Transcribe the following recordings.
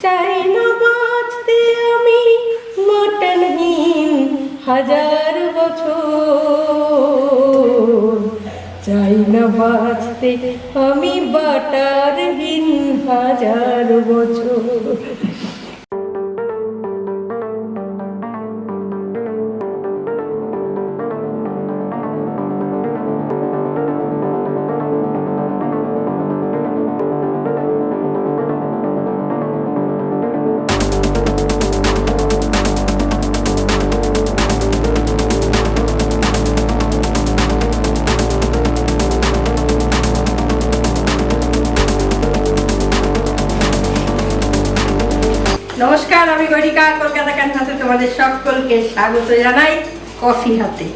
চাই না বাঁচতে আমি মটনহীন হাজার বছর, চাই না বাঁচতে আমি বাটারহীন হাজার বছর। নমস্কার, আমি গরিকা, কলকাতা ক্যানভাসে তোমাদের সকলকে স্বাগত জানাই কফি হাতে।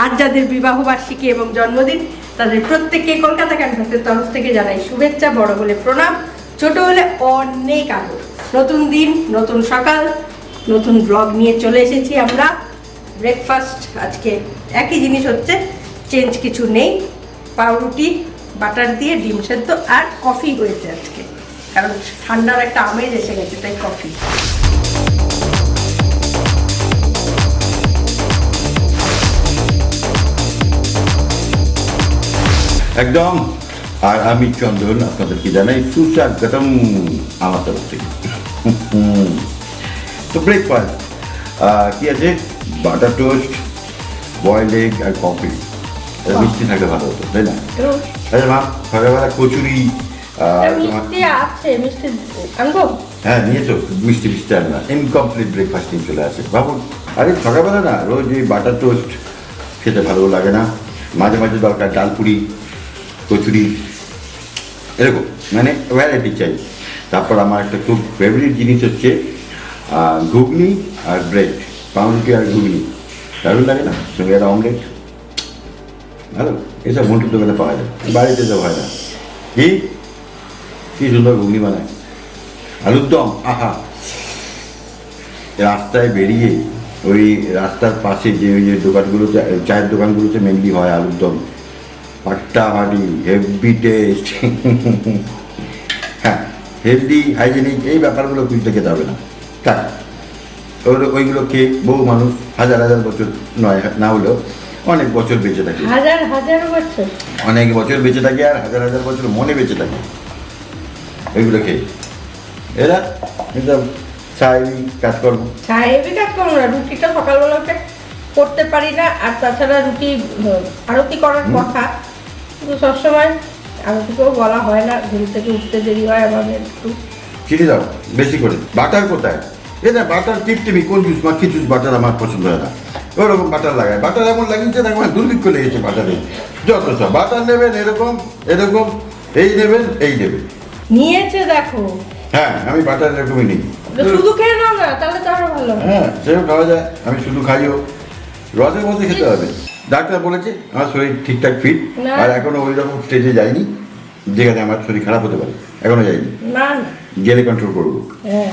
আজ যাদের বিবাহবার্ষিকী এবং জন্মদিন তাদের প্রত্যেককে কলকাতা ক্যানভাসের তরফ থেকে জানাই শুভেচ্ছা, বড় হলে প্রণাম, ছোট হলে অনেক আদর। নতুন দিন, নতুন সকাল, নতুন ব্লগ নিয়ে চলে এসেছি আমরা। ব্রেকফাস্ট আজকে একই জিনিস হচ্ছে, চেঞ্জ কিছু নেই। পাউরুটি বাটার দিয়ে ডিম সেদ্ধ আর কফি হয়েছে আজকে, কারণ ঠান্ডার একটা আমেজ এসে গেছে, তাই কফি। একদম। আর আমি চন্দন, আপনাদেরকে জানাই সুস্বাগতম আমার তরফ থেকে। তো ব্রেকফাস্ট কি আছে? বাটার টোস্ট, বয়েল এগ আর কফি। মিষ্টি থাকলে ভালো হতো, তাই না? আচ্ছা মা, সকালবেলা কচুরি হ্যাঁ নিয়েছো, মিষ্টি মিষ্টি আর না, ইনকমপ্লিট ব্রেকফাস্ট নিয়ে চলে আসে। ভাবুন, আরে সকালবেলা না রোজ এই বাটার টোস্ট খেতে ভালো লাগে না, মাঝে মাঝে দরকার ডাল পুরি, কচুরি, এরকম মানে ভ্যারাইটি চাই। তারপর আমার একটা খুব ফেভারিট জিনিস হচ্ছে ঘুগনি আর ব্রেড, পাউরুটি আর ঘুগনি, দারুণ লাগে না? সঙ্গে একটা অমলেট, ভালো। এসব মোটর দোকানে পাওয়া যায়, বাড়িতে তো হয় না। কি কি সুন্দর ঘুগনি বানায়, আলুর দম, আহা! রাস্তায় বেরিয়ে ওই রাস্তার পাশে যে ওই যে দোকানগুলোতে, চায়ের দোকানগুলোতে মেনলি হয় আলুর দম, ফাটাফাটি, হেভি টেস্ট। হ্যাঁ, হেলদি, হাইজেনিক, এই ব্যাপারগুলো খুঁজতে খেতে হবে না। তাই ওইগুলো খেয়ে বহু মানুষ হাজার হাজার বছর নয় না হলেও অনেক বছর বেঁচে থাকে, হাজার হাজার বছর, অনেক বছর বেঁচে থাকে, আর হাজার হাজার বছর মনে বেঁচে থাকে ওইগুলো খেয়ে। এরা এসব স্বাভাবিক কাজকর্ম, সাহেবই কাজকর্ম না। রুটিটা সকালবেলা উঠে করতে পারি না, আর তাছাড়া রুটি আরতি করার কথা, কিন্তু সবসময় আরতিকেও বলা হয় না, ঘুম থেকে উঠতে দেরি হয় আমাদের একটু। চিনি দাও বেশি করে। বাটার কোথায়? এটা বাটার টিপটিপি, কোন জুস মাখি জুস বাটার আমার পছন্দ হয় না। ওরকম বাটার লাগায়, বাটার এমন লাগিয়েছে দেখবেন দুর্ভিক্ষ লেগেছে বাটারে। যত সব বাটার নেবেন এরকম এরকম, এই নেবেন এই নেবেন, নিয়েছে দেখো। হ্যাঁ আমি বাটার এরকমই নিই। শুধু খেয়ে নাও না, তাহলে তো আরো ভালো। হ্যাঁ সেও খাওয়া যায়, আমি শুধু খাইও। রসের মধ্যে খেতে হবে। ডাক্তার বলেছে আমার শরীর ঠিকঠাক ফিট, আর এখনো ওই রকম স্টেজে যাইনি যেখানে আমার শরীর খারাপ হতে পারে, এখনো যাইনি। না গেলে কন্ট্রোল করবো। হ্যাঁ,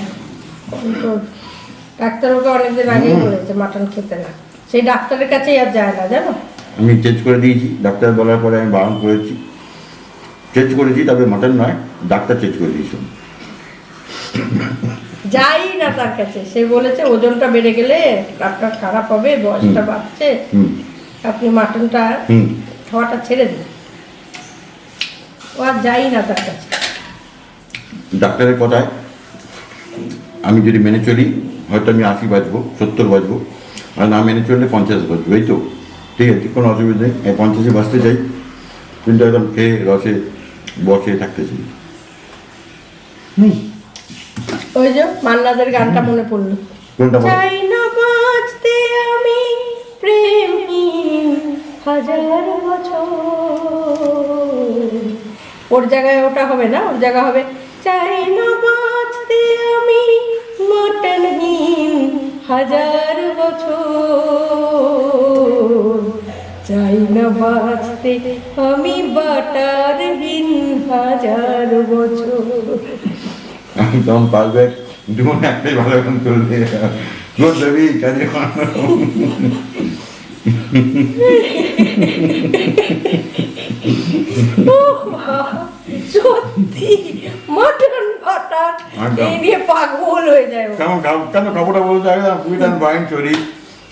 ডাক্তার ওকে অনেকদিন আগেই বলেছে মাটন খেতে না, সেই ডাক্তারের কাছেই আর যায় না, জানো। আমি চেঞ্জ করে দিয়েছি, ডাক্তার বলার পরে আমি বারণ করেছি, চেঞ্জ করেছি, তবে মাটন নয়, ডাক্তার চেঞ্জ করে দিয়েছি। যাই না তার কাছে, সে বলেছে ওজনটা বেড়ে গেলে আপনার খারাপ হবে, বয়সটা বাড়ছে, আপনি মাটনটা খাওয়াটা ছেড়ে দিন। ও আর যাই না তার কাছে। ডাক্তারের কথায় আমি যদি মেনে চলি হয়তো আমি 80 বাজবো, 70 বাজবো, আর না মেনে চললে 50 বাজবো, এই তো ঠিক আছে, কোনো অসুবিধা নেই। 50-এ বাঁচতে চাই, কিন্তু একদম খেয়ে রসে বসে থাকতে চাই। ওই যে মান্নাদের গানটা মনে পড়লো, কোনটা? চাই না বাঁচতে আমি প্রেমহীন হাজার বছর। ওর জায়গায় ওটা হবে না, ওর জায়গা হবে চাই না বাঁচতে আমি মটনহীন হাজার বছর, চাই না বাঁচতে আমি বাটারহীন হাজার বছর। একদম পারফেক্ট। জীবনে একটাই ভালো গান করলে গুড রবি কাজে। সত্যি মটন মটন একদম। এই নিয়ে পাগল হয়ে যায় ও। কেমন কেন খবরটা বলতে হবে না, ফুড অ্যান্ড ফাইন শরীর,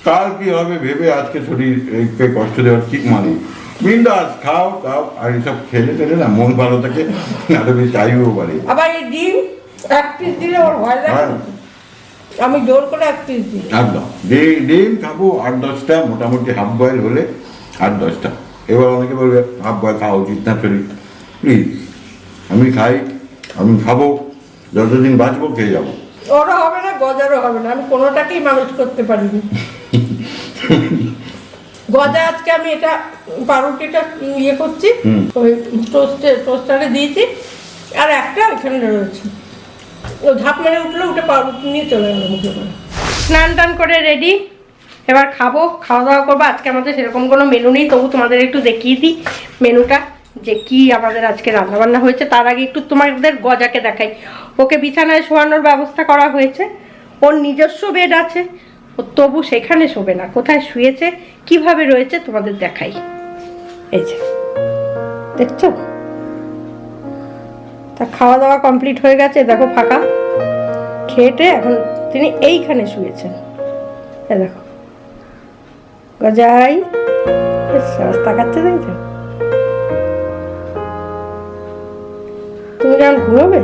কাল কি হবে ভেবে আজকে শরীরকে কষ্ট দেওয়ার ঠিক মানে বিন্দাস খাও খাও, আর এইসব খেলে টেলে না মন ভালো থাকে, আরো বেশি চাইও পারে। আবার এই ডিম এক পিস দিলে ওর ভয় লাগে, হ্যাঁ। আমি জোর করে এক পিস দিই। একদম ডিম খাবো 8-10টা, মোটামুটি হাফ বয়েল হলে 8-10টা। এবার অনেকে বলবে হাফ বয়েল খাওয়া উচিত না শরীর, প্লিজ আমি খাই, আমি খাবো, যতদিন বাঁচবো খেয়ে যাবো। ওরও হবে না, গজারও হবে না, আমি কোনোটাকেই মানুষ করতে পারিনি। গজা আজকে আমি এটা পাউরুটিটা ইয়ে করছি, ওই টোস্টারে দিয়েছি, আর একটা ওইখানে রয়েছে, ও ঝাঁপ মেরে উঠলো, উঠে পাউরুটি নিয়ে চলে গেল মুখে করে। স্নান টান করে রেডি, এবার খাবো, খাওয়া দাওয়া করবো। আজকে আমাদের সেরকম কোনো মেনু নেই, তবু তোমাদের একটু দেখিয়ে দিই মেনুটা যে কি আমাদের আজকে রান্নাবান্না হয়েছে। তার আগে একটু তোমাদের গজাকে দেখাই। ওকে বিছানায় শোয়ানোর ব্যবস্থা করা হয়েছে, ওর নিজস্ব বেড আছে, ও তবু সেখানে শোবে না, কোথায় শুয়েছে কিভাবে রয়েছে তোমাদের দেখাই। এই যে দেখছো, তা খাওয়া দাওয়া কমপ্লিট হয়ে গেছে, দেখো ফাঁকা খেয়েটে এখন তিনি এইখানে শুয়েছেন। এই দেখো গজাই তাকাচ্ছে, দেখছো তুমি যখন ঘুমোবে,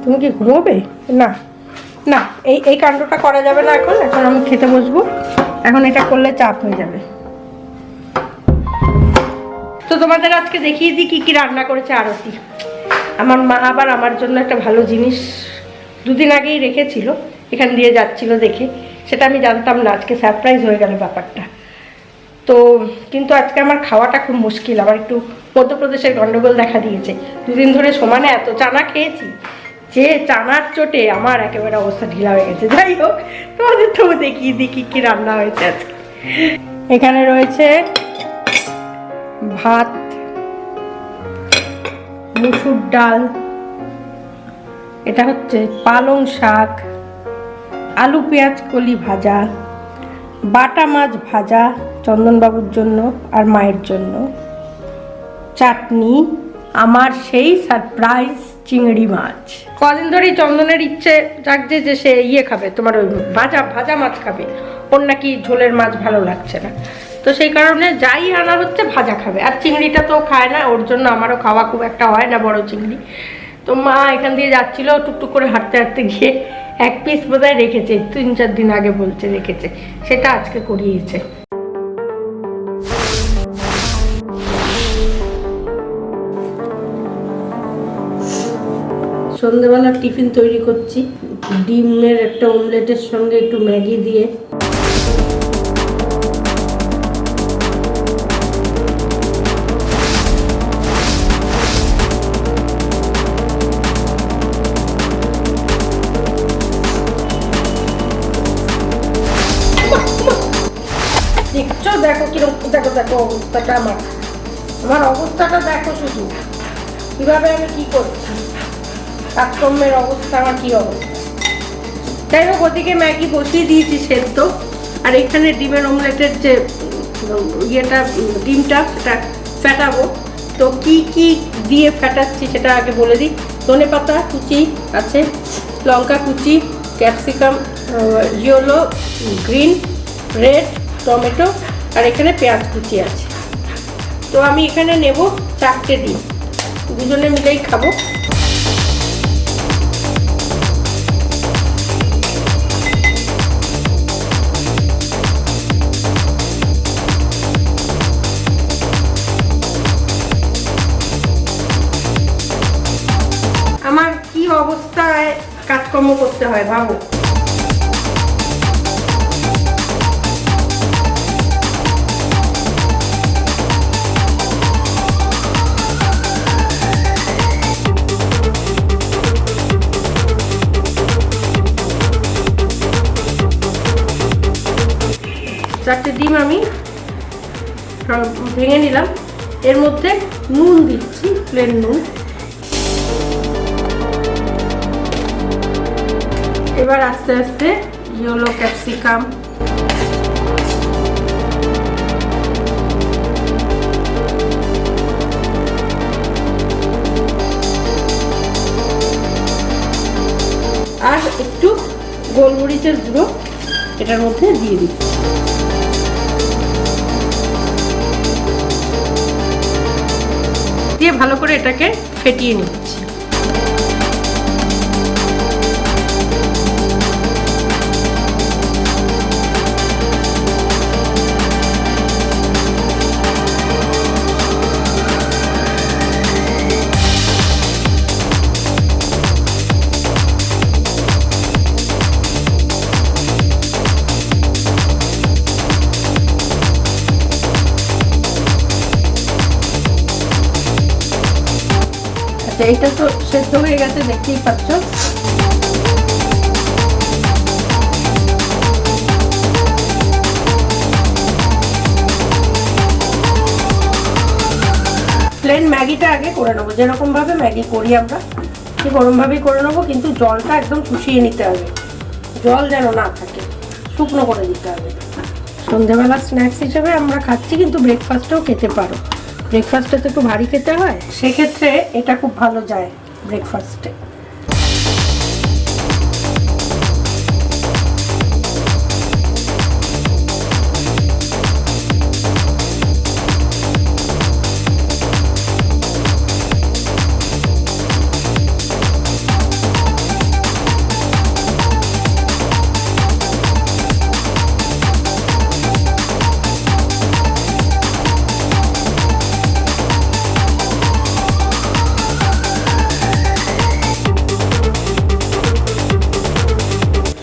তুমি কি ঘুমোবে? না না, এই কাণ্ডটা করা যাবে না এখন, এখন আমি খেতে বসবো, এখন এটা করলে চাপ হয়ে যাবে। তো তোমাদের আজকে দেখিয়ে দিই কি কি রান্না করেছে আরতি। আমার মা আবার আমার জন্য একটা ভালো জিনিস দুদিন আগেই রেখেছিল, এখান দিয়ে যাচ্ছিল দেখে, সেটা আমি জানতাম না, আজকে সারপ্রাইজ হয়ে গেল ব্যাপারটা। তো কিন্তু আজকে আমার খাওয়াটা খুব মুশকিল, আবার একটু মধ্যপ্রদেশের গন্ডগোল দেখা দিয়েছে। দুদিন ধরে সমানে এত চানা খেয়েছি যে চানার চোটে আমার একেবারে অবস্থা ঢিলা হয়ে গেছে। যাই হোক, তোমাদের তো দেখিয়ে দিই কি কি রান্না হয়েছে আজকে। এখানে রয়েছে ভাত, মুসুর ডাল, এটা হচ্ছে পালং শাক, আলু পেঁয়াজ কলি ভাজা, বাটা মাছ ভাজা চন্দনবাবুর জন্য আর মায়ের জন্য, চাটনি, আমার সেই সারপ্রাইজ চিংড়ি মাছ। কদিন ধরেই চন্দনের ইচ্ছে জাগছে যে সে ইয়ে খাবে, তোমার ওই ভাজা ভাজা মাছ খাবে, ওর নাকি ঝোলের মাছ ভালো লাগছে না, তো সেই কারণে যাই আনা হচ্ছে ভাজা খাবে। আর চিংড়িটা তো খায় না, ওর জন্য আমারও খাওয়া খুব একটা হয় না বড় চিংড়ি। তো মা এখান দিয়ে যাচ্ছিল, টুকটুক করে হাঁটতে হাঁটতে গিয়ে এক পিস বোধহয় রেখেছে, 3-4 দিন আগে বলছে রেখেছে, সেটা আজকে করিয়েছে। সন্ধ্যেবেলা টিফিন তৈরি করছি, ডিমের একটা অমলেটের সঙ্গে একটু ম্যাগি দিয়ে। দেখছো, দেখো কিরকম, দেখো দেখো অবস্থাটা আমার অবস্থাটা দেখো শুধু, কিভাবে আমি কি করছি, কাজকর্মের অবস্থা আমার কি অবস্থা। যাই হোক, ওদিকে ম্যাগি বসিয়ে দিয়েছি সেদ্ধ, আর এখানে ডিমের অমলেটের যে ইয়েটা ডিমটা সেটা ফেটাবো। তো কি কি দিয়ে ফেটাচ্ছি সেটা আগে বলে দিই। ধনেপাতা কুচি আছে, লঙ্কা কুচি, capsicum yellow, green, red, tomato, আর এখানে পেঁয়াজ কুচি আছে। তো আমি এখানে নেব 4টে ডিম, দুজনে মিলেই খাবো। আমার কি অবস্থায় কাজকর্ম করতে হয় ভাবো। চারটে ডিম আমি ভেঙে নিলাম, এর মধ্যে নুন দিচ্ছি, প্লেন নুন। এবার আস্তে আস্তে ইয়েলো ক্যাপসিকাম, আর একটু গোলমরিচের গুঁড়ো এটার মধ্যে দিয়ে দিচ্ছি। দিয়ে ভালো করে এটাকে ফেটিয়ে নিচ্ছি। এইটা তো সেদ্ধ হয়ে গেছে, দেখতেই পাচ্ছ। প্লেন ম্যাগিটা আগে করে নেবো, যেরকম ভাবে ম্যাগি করি আমরা ঠিক ওরকম ভাবেই করে নেবো, কিন্তু জলটা একদম শুষিয়ে নিতে হবে, জল যেন না থাকে, শুকনো করে দিতে হবে। সন্ধ্যাবেলা স্ন্যাক্স হিসেবে আমরা খাচ্ছি, কিন্তু ব্রেকফাস্টেও খেতে পারো। ব্রেকফাস্টে তো একটু ভারী খেতে হয়, সেক্ষেত্রে এটা খুব ভালো যায় ব্রেকফাস্টে।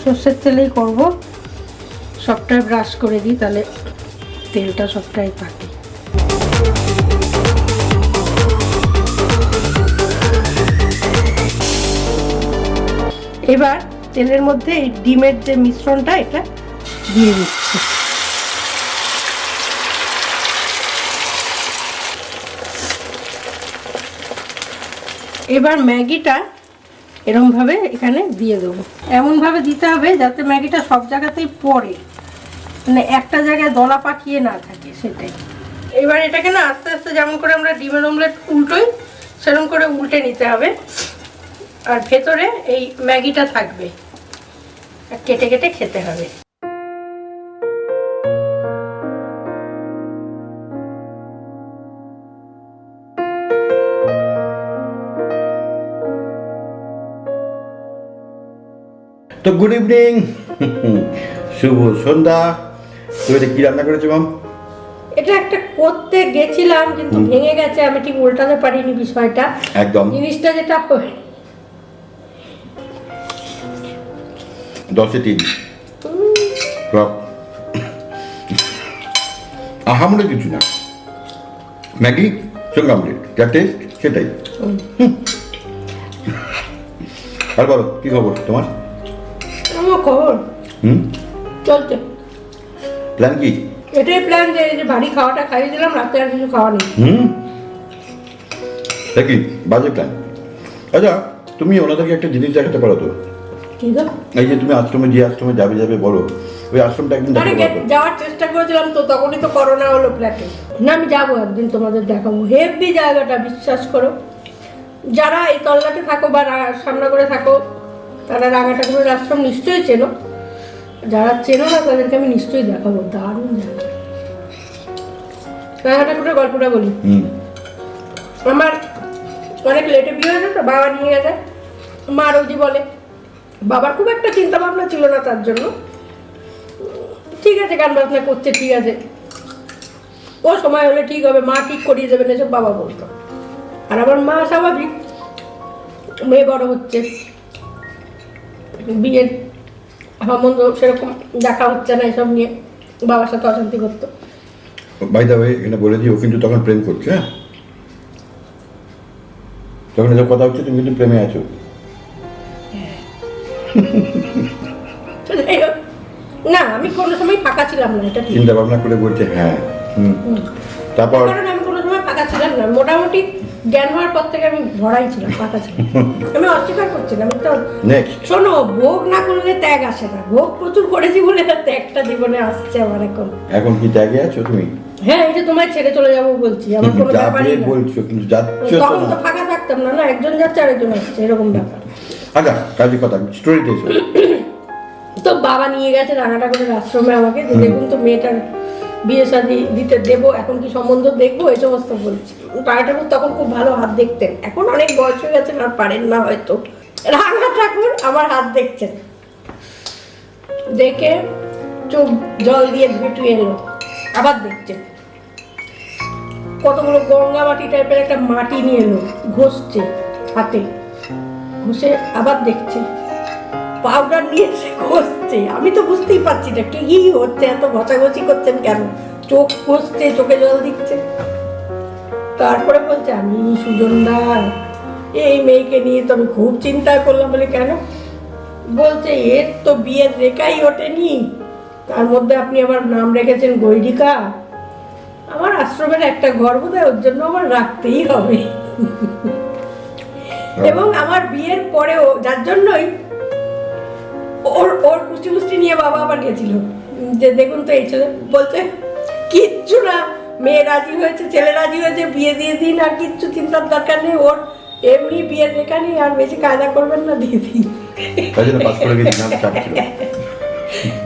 সর্ষের তেলেই করব, সবটাই ব্রাশ করে দিই, তাহলে তেলটা সবটাই থাকে। এবার তেলের মধ্যে এই ডিমের যে মিশ্রণটা এটা দিয়ে দিচ্ছি। এবার ম্যাগিটা এরমভাবে এখানে দিয়ে দেবো, এমনভাবে দিতে হবে যাতে ম্যাগিটা সব জায়গাতেই পড়ে, মানে একটা জায়গায় দলা পাকিয়ে না থাকে, সেটাই। এবার এটাকে না আস্তে আস্তে যেমন করে আমরা ডিমের অমলেট উল্টোই সেরকম করে উল্টে নিতে হবে, আর ভেতরে এই ম্যাগিটা থাকবে, কেটে কেটে খেতে হবে। তো গুড ইভিনিং, শুভ সন্ধ্যা। তো এটা কি রান্না করেছো মাম? এটা একটা করতে গেছিলাম কিন্তু ভেঙে গেছে, আমি ঠিক উল্টাতে পারিনি বিষয়টা। একদম জিনিসটা যেটা 10-3 আহামরে কিছু না, ম্যাগি সঙ্গে আমলেট, যা টেস্ট সেটাই। আর বলো কি খবর তোমার? আমার খবর চলছে। প্ল্যান কি? এটাই প্ল্যান যে এই যে ভারী খাওয়াটা খাইয়ে দিলাম, রাতে আর কিছু খাওয়া নেই। দেখি বাজে প্ল্যান। আচ্ছা তুমি ওনাদেরকে একটা জিনিস দেখাতে পারো তো, কি গো? এই যে তুমি আশ্রমে যে আশ্রমে যাবে বলো, ওই আশ্রমটা একদিন দেখাতে পারো। যাওয়ার চেষ্টা করেছিলাম তো তখনই তো করোনা হলো ফ্ল্যাটে। না আমি যাবো একদিন, তোমাদের দেখাবো, হেভি জায়গাটা, বিশ্বাস করো। যারা এই তল্লাটে থাকো বা সামনে করে থাকো তারা রাঙাটাকুরের আশ্রম নিশ্চয়ই চেনো, যারা চেনো না তাদেরকে আমি নিশ্চয়ই দেখাবো, দারুণ জায়গা। রাঙাটাকুরের গল্পটা বলি। আমার অনেক লেটে বিয়ে হয়েছে তো, বাবা নিয়ে গেছে, মা রোজই বলে, বাবার খুব একটা চিন্তা ভাবনা ছিল না তার জন্য, ঠিক আছে গান বাজনা করছে ঠিক আছে, ও সময় হলে ঠিক হবে, মা ঠিক করিয়ে দেবেন এসব বাবা বলতো। আর আমার মা স্বাভাবিক, মেয়ে বড় হচ্ছে, বিয়ের সম্বন্ধ সেরকম দেখা হচ্ছে না, এসব নিয়ে বাবার সাথে অশান্তি করতো। বাই দা ওয়ে এখানে বলে দিই, ও কিন্তু তখন প্রেম করছে, হ্যাঁ যখন এসব কথা হচ্ছে তুমি কিন্তু প্রেমে আছো। না আমি কোনো সময় ফাঁকা ছিলাম না, এটা ঠিক। চিন্তা ভাবনা করে বলছে হ্যাঁ। তারপর কারণ আমি কোনো সময় ফাঁকা ছিলাম না, মোটামুটি জ্ঞান হওয়ার পর থেকে আমি ভরাই ছিলাম, ফাঁকা ছিলাম। আমি অস্বীকার করছিলাম তো। নেক্সট শোনো, ভোগ না করলে ত্যাগ আসে না, ভোগ প্রচুর করেছি বলে ত্যাগটা জীবনে আসছে আমার এখন। এখন কি ত্যাগে আছো তুমি? হ্যাঁ, এই যে তোমায় ছেড়ে চলে যাবো বলছি, আমার কোনো ব্যাপারই না। বলছো কিন্তু যাচ্ছ তখন তো ফাঁকা থাকতাম না, না একজন যাচ্ছে আর একজন আসছে, এরকম ব্যাপার। আচ্ছা কাজের কথা স্টোরিতে এসো। তো বাবা নিয়ে গেছে রাঙাঠাকুরের আশ্রমে আমাকে, যে দেখুন তো মেয়েটার বিয়ে শাদী দিতে দেবো, এখন কি সম্বন্ধ দেখবো, এই সমস্ত বলছি। রাঙাঠাকুর তখন খুব ভালো হাত দেখতেন, এখন অনেক বয়স হয়ে গেছেন আর পারেন না হয়তো। রাঙাঠাকুর আমার হাত দেখছেন, দেখে চোখ জল দিয়ে ধুয়ে এলো, আবার দেখছেন কতগুলো গঙ্গা মাটি টাইপের একটা মাটি নিয়ে এলো, ঘষছে হাতে, ঘষে আবার দেখছে, পাউডার নিয়ে এসে ঘষছে। আমি তো বুঝতেই পারছি না কি হচ্ছে, এত ঘষাঘষি করছেন কেন, চোখ ঘষছে, চোখে জল দিচ্ছে। তারপরে বলছে আমি সুজনদার এই মেয়েকে নিয়ে তো আমি খুব চিন্তা করলাম। বলে কেন? বলছে এর তো বিয়ের রেখাই ওঠেনি, তার মধ্যে আপনি আবার নাম রেখেছেন গৈরিকা, আমার আশ্রমের একটা ঘর বোধহয় ওর জন্য আমার রাখতেই হবে। এবং আমার বিয়ের পরেও যার জন্যই ওর ওর কুষ্টি কুষ্টি নিয়ে বাবা আবার গেছিল, যে দেখুন তো এই ছেলে, বলছে কিচ্ছু না, মেয়ে রাজি হয়েছে, ছেলে রাজি হয়েছে, বিয়ে দিয়ে দিন, আর কিচ্ছু চিন্তার দরকার নেই, ওর এমনি বিয়ের রেখা নেই, আর বেশি কায়দা করবেন না, দিয়ে দিন।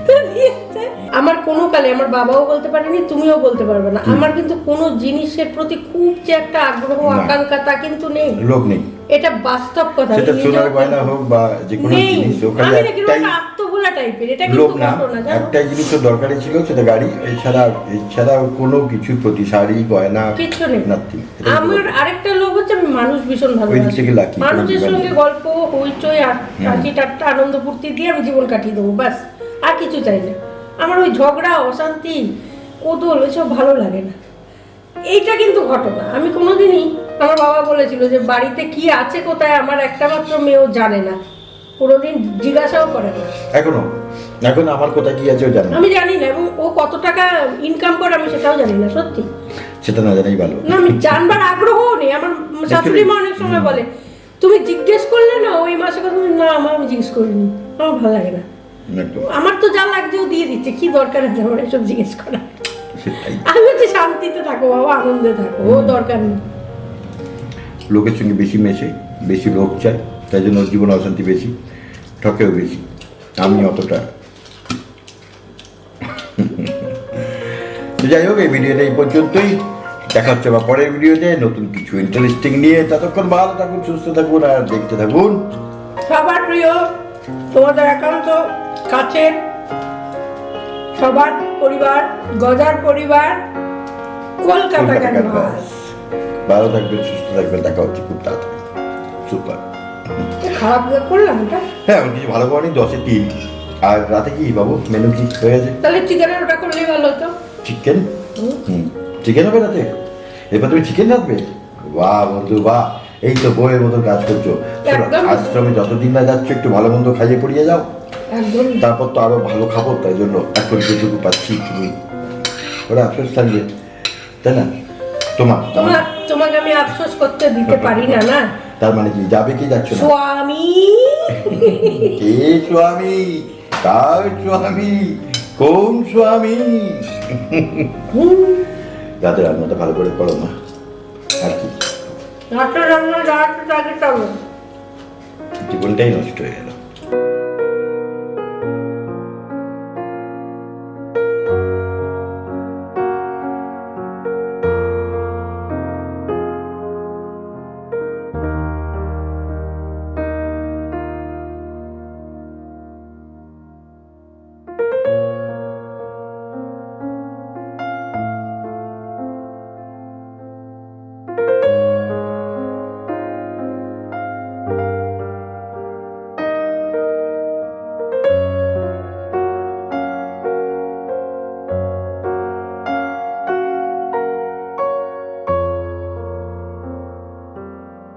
তো দিয়েছে। আমার কোনো কালে আমার বাবাও বলতে পারেনি, তুমিও বলতে পারবে না, আমার কিন্তু কোনো জিনিসের প্রতি খুব যে একটা আগ্রহ আকাঙ্ক্ষা তা কিন্তু নেই, লোক নেই, এটা বাস্তব কথা। সেটা সোনার গয়না হোক বা যে কোনো জিনিস, ওখানে একটাই আত্মভোলা টাইপের, এটা লোক কিন্তু না, ঘটনা, জানো? একটাই জিনিসের দরকারি ছিল, সেটা গাড়ি। এছাড়া কোনো কিছুর প্রতি শাড়ি গয়না কিচ্ছু নেই। nothing। আমার আরেকটা লোক হচ্ছে আমি মানুষ ভীষণ ওই দিক ভালোবাসি, থেকে lucky, মানুষের কোনো সঙ্গে ব্যাপার গল্প হইচই হাসি ঠাট্টা আনন্দ ফুর্তি দিয়ে আমি জীবন কাটিয়ে দেবো, ব্যাস, আর কিছু চাই না। আমার ওই ঝগড়া অশান্তি কোদল এসব ভালো লাগে না। এইটা কিন্তু ঘটনা, আমি কোনোদিনই, আমার বাবা বলেছিল যে বাড়িতে কি আছে কোথায় আমার একটা মাত্র মেয়েও জানে না, কোনোদিন জিজ্ঞাসাও করে না। এখন আমার কোথায় কি আছে ও জানে না। আমি জানি না, এবং ও কত টাকা ইনকাম করে আমি সেটাও জানি না, সত্যি। সেটা না জানাই ভালো। না, আমি জানবার আগ্রহও নেই। আমার শাশুড়ি মা অনেক সময় বলে তুমি জিজ্ঞেস করলে না ওই মাসে কথা, না আমার আমি জিজ্ঞেস করিনি, আমার ভালো লাগে না, একদম আমার তো যা লাগছে ও দিয়ে দিচ্ছে, কি দরকার আছে আমার এসব জিজ্ঞেস করা। সেটাই। আমি হচ্ছে শান্তিতে থাকো বাবা, আনন্দে থাকো, ও দরকার নেই। লোকের সঙ্গে বেশি মেশে, বেশি লোক চায়, তাই জন্য ওর জীবনে অশান্তি বেশি, ঠকেও বেশি। আমি অতটা। তো যাই হোক, এই ভিডিওটা এই পর্যন্তই, দেখা হচ্ছে বা পরের ভিডিওতে নতুন কিছু ইন্টারেস্টিং নিয়ে। ততক্ষণ ভালো থাকুন, সুস্থ থাকুন আর দেখতে থাকুন সবার প্রিয়, তোমাদের একান্ত কাছের, সবার পরিবার, গজার পরিবার, কলকাতা ক্যানভাস। ভালো থাকবেন, সুস্থ থাকবেন, দেখা হচ্ছে খুব তাড়াতাড়ি। সুপার। খারাপ করলাম এটা? হ্যাঁ, আমি কিছু ভালো করিনি, 10-3। আর রাতে কি বাবু মেনু কি হয়ে গেছে? তাহলে চিকেনের ওটা করলেই ভালো হতো। চিকেন? চিকেন হবে রাতে? এবার তুমি চিকেন রাখবে? বাহ বন্ধু বাহ, এই তো বইয়ের মতো কাজ করছো। একদম। আশ্রমে যতদিন না যাচ্ছ একটু ভালো মন্দ খাইয়ে পড়িয়ে যাও, একদম। তারপর তো আরো ভালো খাবো, তাই জন্য এখন যেটুকু পাচ্ছি তুমি ওরা আফসোস থাকবে, তাই না? তোমাকে আমি আফসোস করতে দিতে পারি না। না তার মানে কি যাবে কি যাচ্ছ না? স্বামী, কে স্বামী? কার স্বামী? কোন স্বামী? রাতে রান্নাটা ভালো করে করো না, আর কি রান্না রান্না রাত রাতে চলো, জীবনটাই নষ্ট হয়ে গেল।